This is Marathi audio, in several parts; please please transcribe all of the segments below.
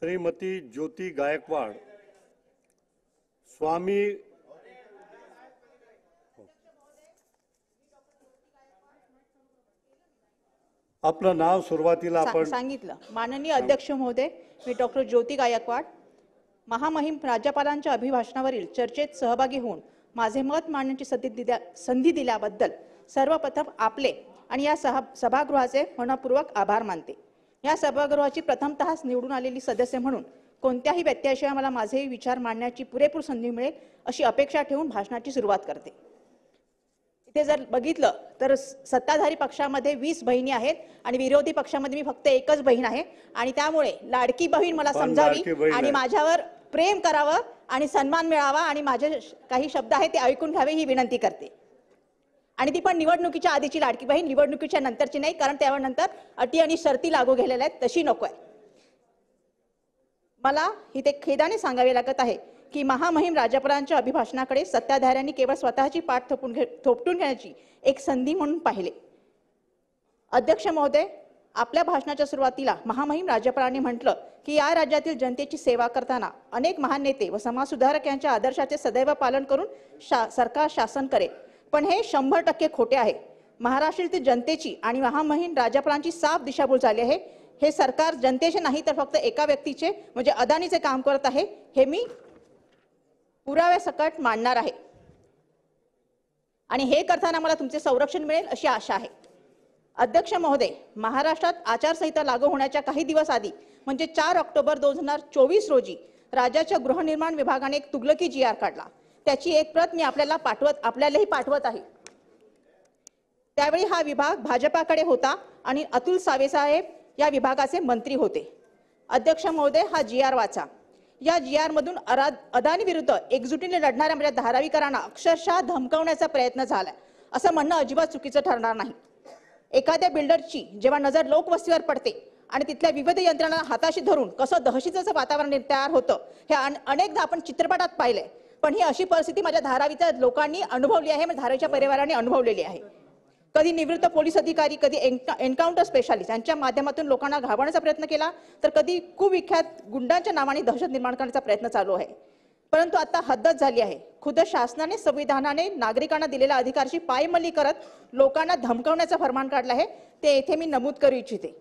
श्रीमती ज्योती गायकवाड, स्वामी आपलं नाव सुरुवातीला आपण सांगितलं। माननीय अध्यक्ष महोदय, मी डॉक्टर ज्योती गायकवाड महामहिम राज्यपालांच्या अभिभाषणावरील चर्चेत सहभागी होऊन माझे मत मांडण्याची संधी दिल्याबद्दल सर्वप्रथम आपले आणि या सभागृहाचे मनपूर्वक आभार मानते। या सभागृहाची प्रथमतः निवडून आलेली सदस्य म्हणून कोणत्याही व्यत्ययाशिवाय मला माझे विचार मांडण्याची पुरेपूर संधी मिळेल अशी अपेक्षा ठेवून भाषणाची सुरुवात करते। इथे जर बघितलं तर सत्ताधारी पक्षामध्ये 20 बहिणी आहेत आणि विरोधी पक्षामध्ये मी फक्त एकच बहीण आहे आणि त्यामुळे लाडकी बहीण मला समजावी आणि माझ्यावर प्रेम करावं आणि सन्मान मिळावा आणि माझे काही शब्द आहेत ते ऐकून घ्यावे ही विनंती करते। आणि ती पण निवडणुकीच्या आधीची लाडकी बहीण, निवडणुकीच्या नंतरची नाही, कारण त्यानंतर अटी आणि शर्ती लागू गेलेल्या आहेत, तशी नकोय। मला इथे खेदाने सांगावे लागत आहे की महामहिम राज्यपालांच्या अभिभाषणाकडे सत्ताधाऱ्यांनी केवळ स्वतःची पाठ थोपटून घेण्याची एक संधी म्हणून पाहिले। अध्यक्ष महोदय, आपल्या भाषणाच्या सुरुवातीला महामहिम राज्यपालांनी म्हटलं की या राज्यातील जनतेची सेवा करताना अनेक महान नेते व समाजसुधारक यांच्या आदर्शाचे सदैव पालन करून सरकार शासन करेल, पण हे 100% खोटे आहे। महाराष्ट्रातील जनतेची आणि महामहिम राज्यपालांची साफ दिशाभूल झाली आहे। हे सरकार जनतेचे नाही तर फक्त एका व्यक्तीचे म्हणजे अदानीचे काम करत आहे, हे मी पुराव्यासकट मांडणार आहे आणि हे करताना मला तुमचे संरक्षण मिळेल अशी आशा आहे। अध्यक्ष महोदय, महाराष्ट्रात आचारसंहिता लागू होण्याच्या काही दिवस आधी म्हणजे 4 ऑक्टोबर 2024 रोजी राज्याच्या गृहनिर्माण विभागाने एक तुगलकी GR काढला। त्याची एक प्रत मी आपल्यालाही पाठवत आहे। त्यावेळी हा विभाग भाजपाकडे होता आणि अतुल सावे साहेब या विभागाचे मंत्री होते। अध्यक्ष महोदय, हा GR वाचा। या GR मधून अदानी विरुद्ध एकजुटीने लढणाऱ्या म्हणजे धारावीकरांना अक्षरशः धमकावण्याचा प्रयत्न झाला, असं म्हणणं अजिबात चुकीचं ठरणार नाही। एखाद्या बिल्डरची जेव्हा नजर लोकवस्तीवर पडते आणि तिथल्या विविध यंत्रणांना हाताशी धरून कसं दहशतीचं वातावरण तयार होतं हे अनेकदा आपण चित्रपटात पाहिलंय, पण ही अशी परिस्थिती माझ्या धारावीच्या लोकांनी अनुभवली आहे, म्हणजे धारावीच्या परिवाराने अनुभवलेली आहे। कधी निवृत्त पोलीस अधिकारी, कधी एन्काउंटर स्पेशालिस्ट यांच्या माध्यमातून लोकांना घाबरण्याचा प्रयत्न केला, तर कधी कुविख्यात गुंडांच्या नावाने दहशत निर्माण करण्याचा प्रयत्न चालू आहे। परंतु आता हद्दच झाली आहे। खुद्द शासनाने संविधानाने नागरिकांना दिलेल्या अधिकाराची पायमल्ली करत लोकांना धमकावण्याचा फरमान काढला आहे, ते येथे मी नमूद करू इच्छिते।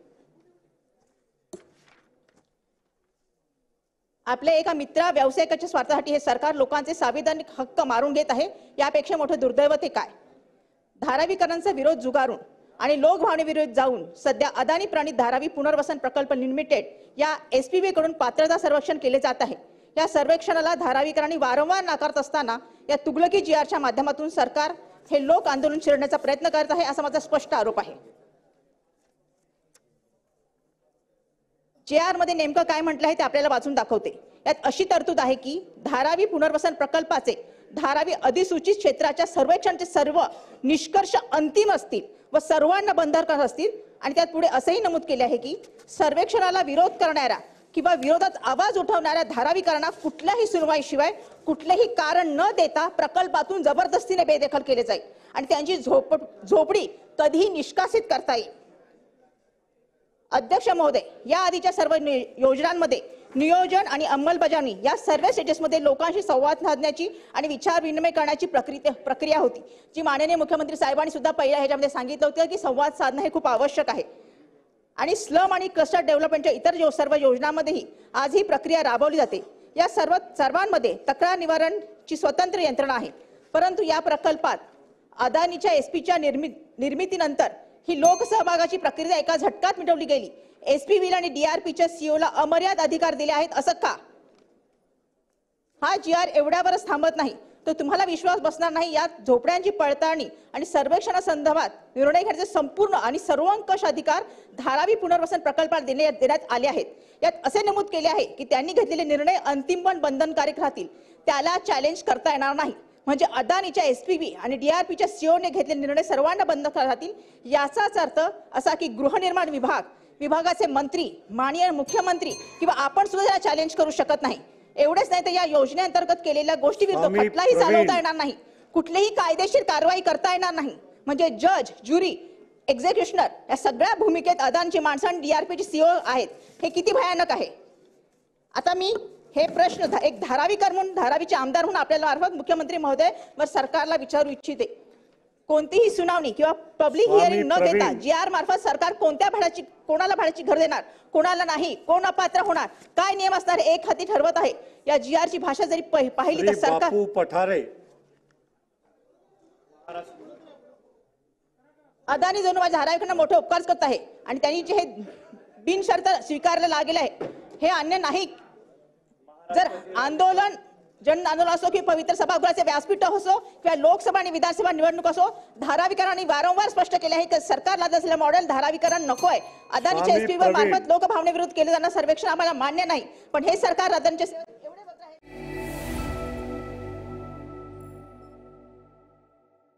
आपल्या एका मित्रा व्यावसायिकाच्या स्वार्थासाठी हे सरकार लोकांचे संविधानिक हक्क मारून घेत आहे, यापेक्षा मोठं दुर्दैव ते काय। धारावीकरांचा विरोध जुगारून आणि लोकभावनेविरोधात जाऊन सध्या अदानी प्रणित धारावी पुनर्वसन प्रकल्प लिमिटेड या SPV कडून पात्रता सर्वेक्षण केले जात आहे। या सर्वेक्षणाला धारावीकरांनी वारंवार नाकारत असताना या तुगलकी GRच्या माध्यमातून सरकार हे लोक आंदोलन छेडण्याचा प्रयत्न करत आहे, असा माझा स्पष्ट आरोप आहे। GR मध्ये नेमकं काय म्हटलं आहे ते आपल्याला वाचून दाखवते। यात अशी तरतूद आहे की धारावी पुनर्वसन प्रकल्पाचे धारावी अधिसूचित क्षेत्राच्या सर्वेक्षणाचे सर्व निष्कर्ष अंतिम असतील व सर्वांना बंधनकारक असतील आणि त्यात पुढे असंही नमूद केले आहे की सर्वेक्षणाला विरोध करणाऱ्या किंवा विरोधात आवाज उठवणाऱ्या धारावीकरांना कुठल्याही सुनवाईशिवाय कुठलेही कारण न देता प्रकल्पातून जबरदस्तीने बेदखल केले जाईल आणि त्यांची झोपडी कधीही निष्कासित करता येईल। अध्यक्ष महोदय, या आधीच्या सर्व योजनांमध्ये नियोजन आणि अंमलबजावणी या सर्व स्टेजेसमध्ये लोकांशी संवाद साधण्याची आणि विचार विनिमय करण्याची प्रक्रिया होती, जी माननीय मुख्यमंत्री साहेबांनी सुद्धा पहिल्या ह्याच्यामध्ये सांगितलं होतं की संवाद साधणं हे खूप आवश्यक आहे। आणि स्लम आणि क्लस्टर डेव्हलपमेंटच्या इतर सर्व योजनांमध्येही आज ही प्रक्रिया राबवली जाते। या सर्वांमध्ये तक्रार निवारणची स्वतंत्र यंत्रणा आहे, परंतु या प्रकल्पात अदानीच्या SPVच्या निर्मितीनंतर ही लोकसहभागाची प्रक्रिया एका झटक्यात मिटवली गेली। SPVला आणि DRPच्या CEOला अमर्याद अधिकार दिले आहेत, असं का? हा GR एवढ्यावरच थांबत नाही, तर तुम्हाला विश्वास बसणार नाही। यात झोपड्यांची पडताळणी आणि सर्वेक्षणासंदर्भात निर्णय घेण्याचे संपूर्ण आणि सर्वंकष अधिकार धारावी पुनर्वसन प्रकल्पाला देण्यात आले आहेत। यात असे नमूद केले आहे की त्यांनी घेतलेले निर्णय अंतिम पण बंधनकारक राहतील, त्याला चॅलेंज करता येणार नाही। म्हणजे अदानीच्या SPV आणि DRPच्या CEOने घेतलेले निर्णय सर्वांना बंधनकारक राहतील। याचाच अर्थ असा की गृहनिर्माण विभागाचे मंत्री, माननीय मुख्यमंत्री किंवा आपण सुद्धा त्याला चॅलेंज करू शकत नाही। एवढेच नाही तर या योजनेअंतर्गत केलेल्या गोष्टीविरुद्ध खटलाही चालवता येणार नाही, कुठलीही कायदेशीर कारवाई करता येणार नाही। म्हणजे जज, ज्युरी, एक्झिक्युशनर या सगळ्या भूमिकेत अदानीची माणसं आणि DRPचे CEO आहेत, हे किती भयानक आहे। आता मी हे प्रश्न एक धारावीकर म्हणून धारावीचे आमदार म्हणून आपल्याला मार्फत मुख्यमंत्री महोदय व सरकारला विचारू इच्छिते, कोणतीही सुनावणी किंवा पब्लिक स्वामी हिअरिंग न देता प्रवीण. GR मार्फत सरकार कोणाला भाड्याची घर देणार, कोणाला नाही, कोण अपात्र होणार, काय नियम असणार एक हाती ठरवत आहे. या GR ची भाषा जरी पाहिली तर श्री सरकार बापू पठारे. अदानी जणू माझ्या धारावीकडनं मोठे उपकार करत आहे आणि त्यांनी जे हे बिनशर्त स्वीकारलं लागेल आहे हे अन्य नाही. जर आंदोलन जन आंदोलन असो की पवित्र सभागृहाचे व्यासपीठ असो किंवा लोकसभा आणि विधानसभा निवडणूक असो, धारावीकरांनी वारंवार स्पष्ट केले आहे की सरकार लादत असलेलं मॉडेल धारावीकरांना नको आहे. अदानीच्या स्वामी एसटीवर प्रवीण. मार्फत लोकभावनेविरुद्ध केले जाणारं सर्वेक्षण आम्हाला मान्य नाही, पण हे सरकार अदानीचे